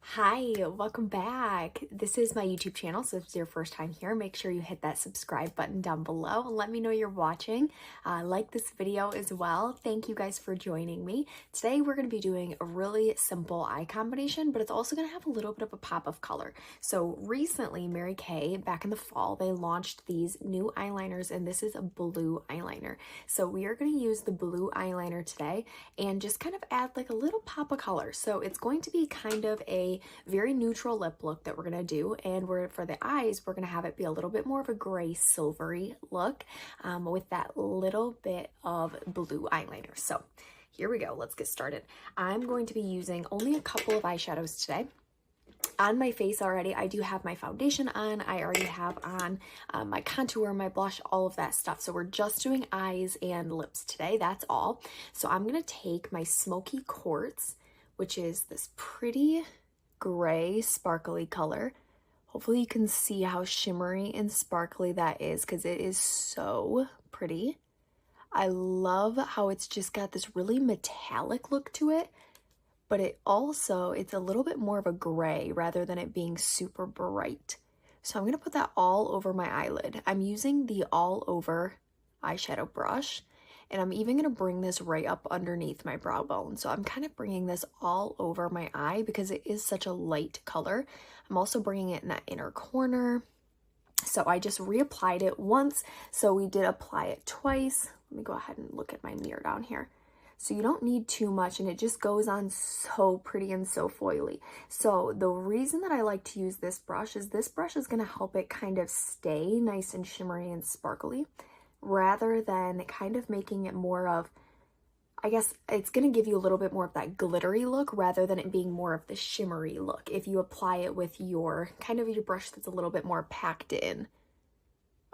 Hi, welcome back. This is my YouTube channel, so if it's your first time here, make sure you hit that subscribe button down below and let me know you're watching. Like this video as well. Thank you guys for joining me. Today we're going to be doing a really simple eye combination, but it's also going to have a little bit of a pop of color. So recently, Mary Kay, back in the fall, they launched these new eyeliners, and this is a blue eyeliner. So we are going to use the blue eyeliner today and just kind of add like a little pop of color. So it's going to be kind of a very neutral lip look that we're going to do, and for the eyes we're going to have it be a little bit more of a gray silvery look with that little bit of blue eyeliner. So here we go, let's get started. I'm going to be using only a couple of eyeshadows today. On my face already, I do have my foundation on. I already have on my contour, my blush, all of that stuff. So we're just doing eyes and lips today, that's all. So I'm going to take my Smoky Quartz, which is this pretty gray sparkly color. Hopefully you can see how shimmery and sparkly that is, because it is so pretty. I love how it's just got this really metallic look to it, but it's a little bit more of a gray rather than it being super bright. So I'm going to put that all over my eyelid. I'm using the all over eyeshadow brush, and I'm even going to bring this right up underneath my brow bone. So I'm kind of bringing this all over my eye because it is such a light color. I'm also bringing it in that inner corner. So I just reapplied it once. So we did apply it twice. Let me go ahead and look at my mirror down here. So you don't need too much, and it just goes on so pretty and so foily. So the reason that I like to use this brush is going to help it kind of stay nice and shimmery and sparkly, rather than kind of making it more of, I guess it's going to give you a little bit more of that glittery look rather than it being more of the shimmery look if you apply it with your brush that's a little bit more packed in.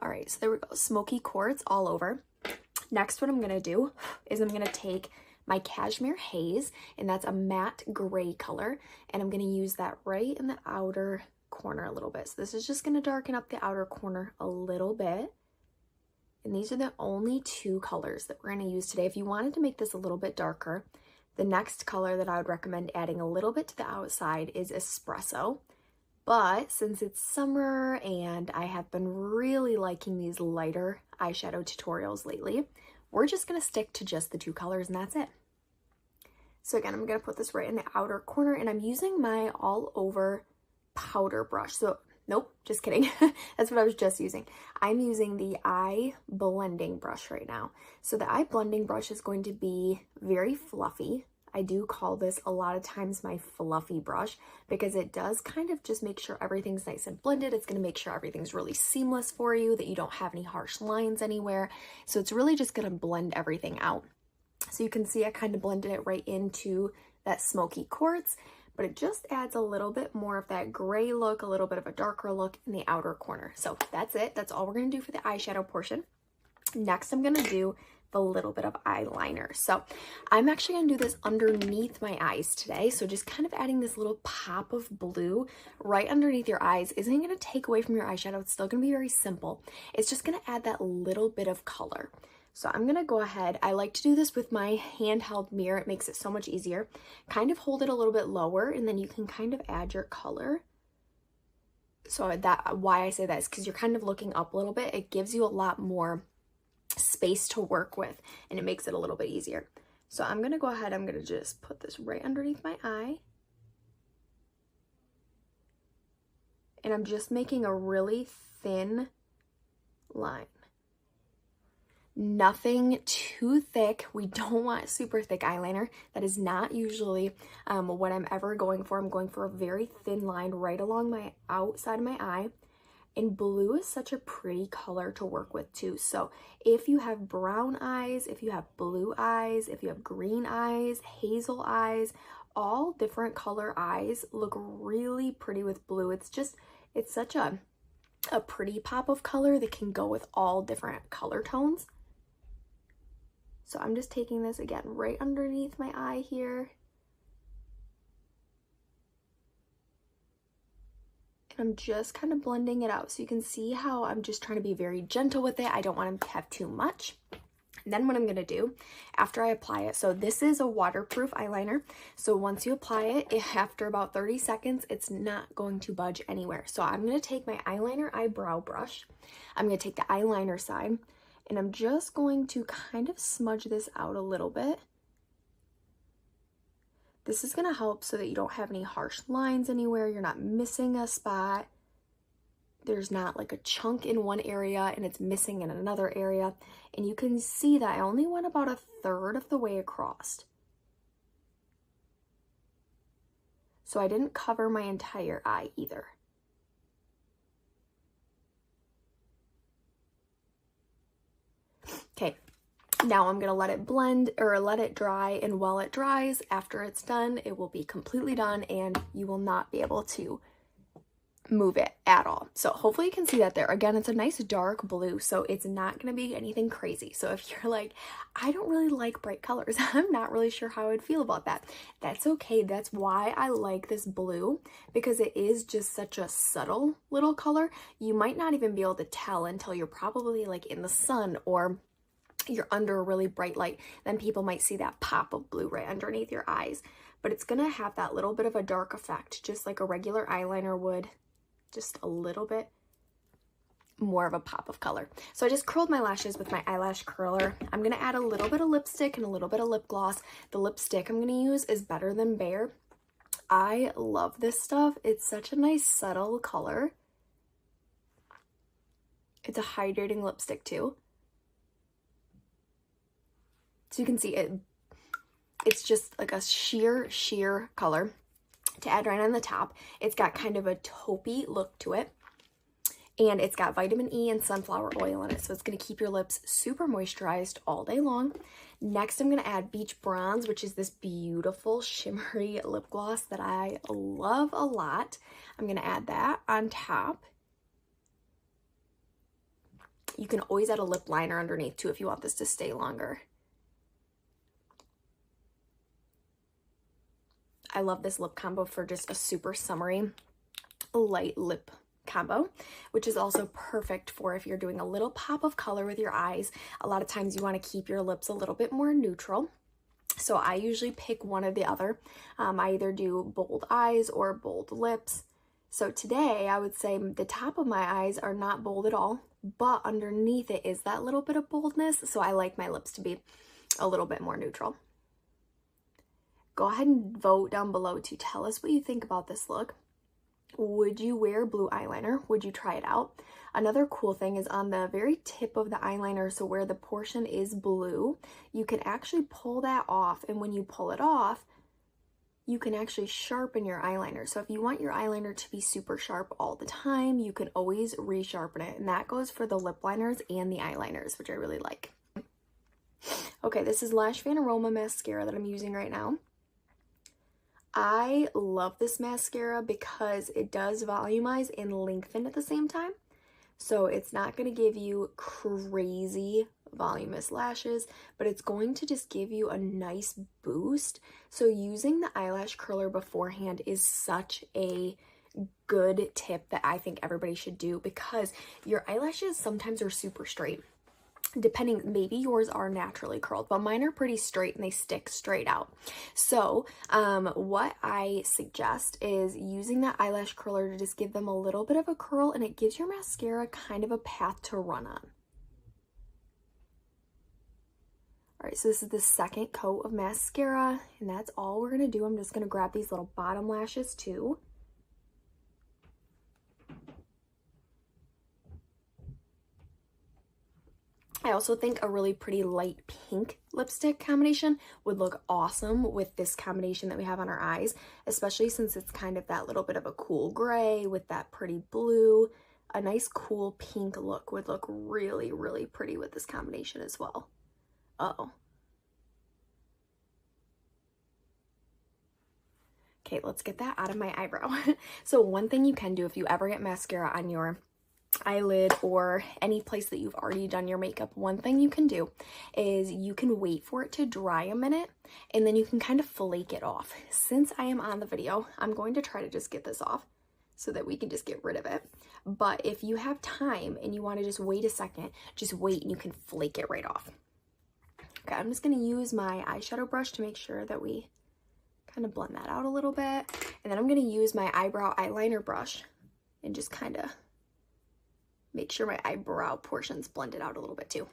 All right, so there we go, Smoky Quartz all over. Next, what I'm going to do is I'm going to take my Cashmere Haze, and that's a matte gray color, and I'm going to use that right in the outer corner a little bit. So this is just going to darken up the outer corner a little bit. And these are the only two colors that we're going to use today. If you wanted to make this a little bit darker, the next color that I would recommend adding a little bit to the outside is Espresso. But since it's summer and I have been really liking these lighter eyeshadow tutorials lately, we're just going to stick to just the two colors, and that's it. So again, I'm going to put this right in the outer corner, and I'm using my all over powder brush. So nope, just kidding. That's what I was just using. I'm using the eye blending brush right now. So the eye blending brush is going to be very fluffy. I do call this a lot of times my fluffy brush because it does kind of just make sure everything's nice and blended. It's going to make sure everything's really seamless for you, that you don't have any harsh lines anywhere. So it's really just going to blend everything out. So you can see I kind of blended it right into that Smoky Quartz, but it just adds a little bit more of that gray look, a little bit of a darker look in the outer corner. So that's it. That's all we're going to do for the eyeshadow portion. Next, I'm going to do a little bit of eyeliner. So I'm actually going to do this underneath my eyes today. So just kind of adding this little pop of blue right underneath your eyes isn't going to take away from your eyeshadow. It's still going to be very simple. It's just going to add that little bit of color. So I'm going to go ahead. I like to do this with my handheld mirror. It makes it so much easier. Kind of hold it a little bit lower, and then you can kind of add your color. So why I say that is because you're kind of looking up a little bit. It gives you a lot more space to work with, and it makes it a little bit easier. So I'm going to go ahead. I'm going to just put this right underneath my eye. And I'm just making a really thin line. Nothing too thick. We don't want super thick eyeliner. That is not usually what I'm ever going for. I'm going for a very thin line right along my outside of my eye. And blue is such a pretty color to work with too. So if you have brown eyes, if you have blue eyes, if you have green eyes, hazel eyes, all different color eyes look really pretty with blue. It's such a pretty pop of color that can go with all different color tones. So I'm just taking this again right underneath my eye here. And I'm just kind of blending it out. So you can see how I'm just trying to be very gentle with it. I don't want to have too much. And then what I'm going to do after I apply it, so this is a waterproof eyeliner. So once you apply it, after about 30 seconds, it's not going to budge anywhere. So I'm going to take my eyeliner eyebrow brush. I'm going to take the eyeliner side and I'm just going to kind of smudge this out a little bit. This is going to help so that you don't have any harsh lines anywhere. You're not missing a spot. There's not like a chunk in one area and it's missing in another area. And you can see that I only went about 1/3 of the way across. So I didn't cover my entire eye either. Okay, now I'm gonna let it blend or let it dry, and while it dries, after it's done, it will be completely done and you will not be able to move it at all. So hopefully you can see that there. Again, it's a nice dark blue, so it's not going to be anything crazy. So if you're like, I don't really like bright colors, I'm not really sure how I would feel about that, that's okay. That's why I like this blue, because it is just such a subtle little color. You might not even be able to tell until you're probably like in the sun or you're under a really bright light. Then people might see that pop of blue right underneath your eyes. But it's going to have that little bit of a dark effect, just like a regular eyeliner would. Just a little bit more of a pop of color. So I just curled my lashes with my eyelash curler. I'm going to add a little bit of lipstick and a little bit of lip gloss. The lipstick I'm going to use is Better Than Bare. I love this stuff. It's such a nice subtle color. It's a hydrating lipstick too. So you can see it's just like a sheer color to add right on the top. It's got kind of a taupey look to it, and it's got vitamin E and sunflower oil in it, so it's going to keep your lips super moisturized all day long. Next, I'm going to add Beach Bronze, which is this beautiful shimmery lip gloss that I love a lot. I'm going to add that on top. You can always add a lip liner underneath too if you want this to stay longer. I love this lip combo for just a super summery light lip combo, which is also perfect for if you're doing a little pop of color with your eyes. A lot of times you want to keep your lips a little bit more neutral. So I usually pick one or the other. I either do bold eyes or bold lips. So today I would say the top of my eyes are not bold at all, but underneath it is that little bit of boldness. So I like my lips to be a little bit more neutral. Go ahead and vote down below to tell us what you think about this look. Would you wear blue eyeliner? Would you try it out? Another cool thing is on the very tip of the eyeliner, so where the portion is blue, you can actually pull that off, and when you pull it off, you can actually sharpen your eyeliner. So if you want your eyeliner to be super sharp all the time, you can always resharpen it, and that goes for the lip liners and the eyeliners, which I really like. Okay, this is Lash Fanaroma mascara that I'm using right now. I love this mascara because it does volumize and lengthen at the same time. So it's not going to give you crazy voluminous lashes, but it's going to just give you a nice boost. So using the eyelash curler beforehand is such a good tip that I think everybody should do, because your eyelashes sometimes are super straight. Depending, maybe yours are naturally curled, but mine are pretty straight and they stick straight out. So what I suggest is using that eyelash curler to just give them a little bit of a curl, and it gives your mascara kind of a path to run on. All right, so this is the second coat of mascara, and that's all we're gonna do. I'm just gonna grab these little bottom lashes too. I also think a really pretty light pink lipstick combination would look awesome with this combination that we have on our eyes, especially since it's kind of that little bit of a cool gray with that pretty blue. A nice cool pink look would look really, really pretty with this combination as well. Uh-oh. Okay, let's get that out of my eyebrow. So one thing you can do if you ever get mascara on your eyelid or any place that you've already done your makeup, one thing you can do is you can wait for it to dry a minute, and then you can kind of flake it off. Since I am on the video, I'm going to try to just get this off so that we can just get rid of it. But if you have time and you want to just wait a second, just wait and you can flake it right off. Okay, I'm just gonna use my eyeshadow brush to make sure that we kind of blend that out a little bit. And then I'm gonna use my eyebrow eyeliner brush and just kind of make sure my eyebrow portions blended out a little bit too.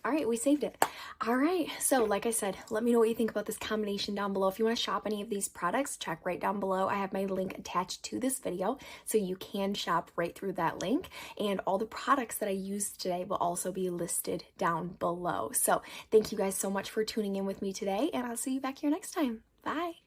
All right, we saved it. All right, so like I said, let me know what you think about this combination down below. If you want to shop any of these products, check right down below. I have my link attached to this video, so you can shop right through that link. And all the products that I used today will also be listed down below. So thank you guys so much for tuning in with me today, and I'll see you back here next time. Bye.